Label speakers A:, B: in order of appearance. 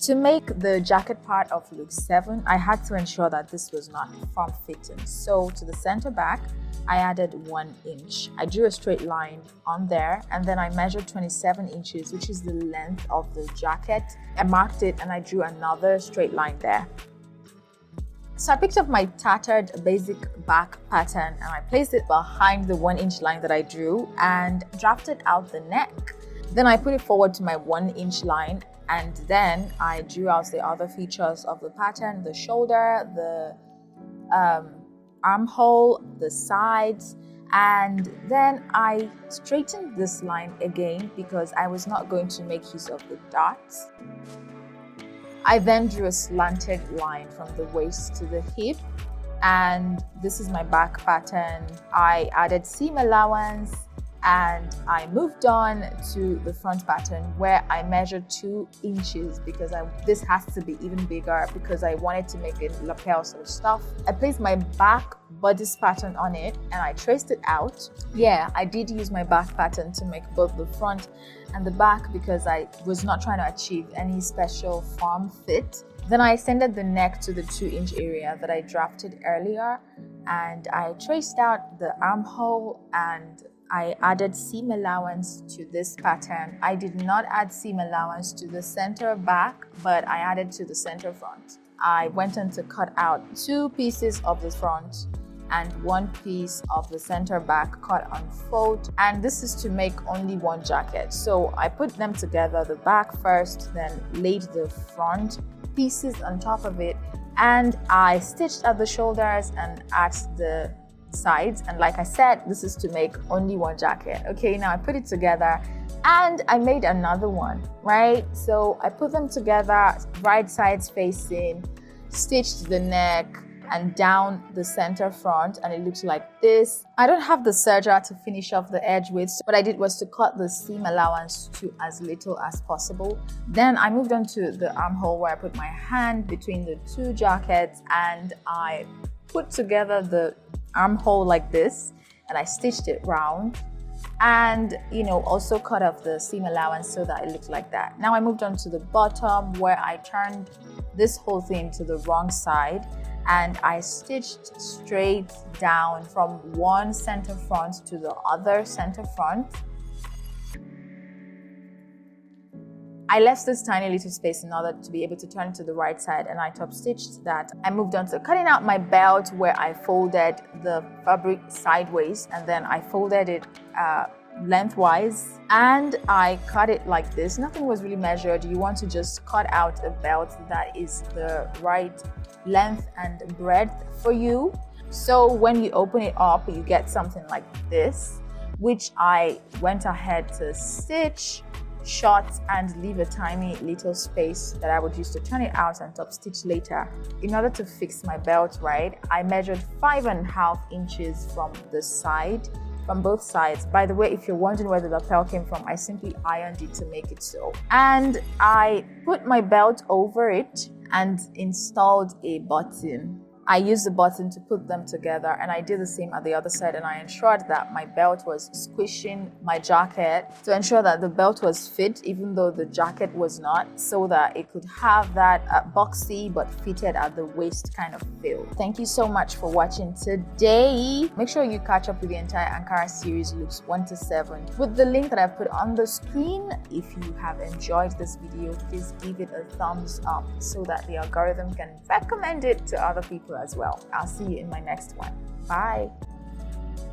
A: To make the jacket part of look 7, I had to ensure that this was not form-fitting. So to the center back, I added 1 inch. I drew a straight line on there, and then I measured 27 inches, which is the length of the jacket. I marked it and I drew another straight line there. So I picked up my tattered basic back pattern and I placed it behind the 1 inch line that I drew and drafted out the neck. Then I put it forward to my 1 inch line, and then I drew out the other features of the pattern: the shoulder, the armhole, the sides, and then I straightened this line again because I was not going to make use of the dots. I then drew a slanted line from the waist to the hip, and this is my back pattern. I added seam allowance and I moved on to the front pattern where I measured 2 inches because this has to be even bigger because I wanted to make it lapel sort of stuff. I placed my back bodice pattern on it and I traced it out. Yeah, I did use my back pattern to make both the front and the back because I was not trying to achieve any special form fit. Then I extended the neck to the 2 inch area that I drafted earlier, and I traced out the armhole and I added seam allowance to this pattern. I did not add seam allowance to the center back, but I added to the center front. I went on to cut out 2 pieces of the front and 1 piece of the center back cut on fold, and this is to make only 1 jacket. So I put them together, the back first, then laid the front pieces on top of it, and I stitched at the shoulders and at the sides. And like I said, this is to make only 1 jacket. Okay, now I put it together and I made another one, right? So I put them together, right sides facing, stitched the neck and down the center front, and it looks like this. I don't have the serger to finish off the edge with, so what I did was to cut the seam allowance to as little as possible. Then I moved on to the armhole where I put my hand between the 2 jackets and I put together the armhole like this, and I stitched it round and also cut off the seam allowance so that it looked like that. Now I moved on to the bottom where I turned this whole thing to the wrong side and I stitched straight down from one center front to the other center front. I left this tiny little space in order to be able to turn it to the right side, and I top stitched that. I moved on to cutting out my belt where I folded the fabric sideways and then I folded it lengthwise and I cut it like this. Nothing was really measured. You want to just cut out a belt that is the right length and breadth for you. So when you open it up, you get something like this, which I went ahead to stitch short and leave a tiny little space that I would use to turn it out and top stitch later. In order to fix my belt right, I measured 5.5 inches from the side, from both sides. By the way, if you're wondering where the lapel came from, I simply ironed it to make it so. And I put my belt over it and installed a button. I used the button to put them together, and I did the same at the other side, and I ensured that my belt was squishing my jacket to ensure that the belt was fit even though the jacket was not, so that it could have that boxy but fitted at the waist kind of feel. Thank you so much for watching today. Make sure you catch up with the entire Ankara series looks 1 to 7 with the link that I've put on the screen. If you have enjoyed this video, please give it a thumbs up so that the algorithm can recommend it to other people as well. I'll see you in my next one. Bye.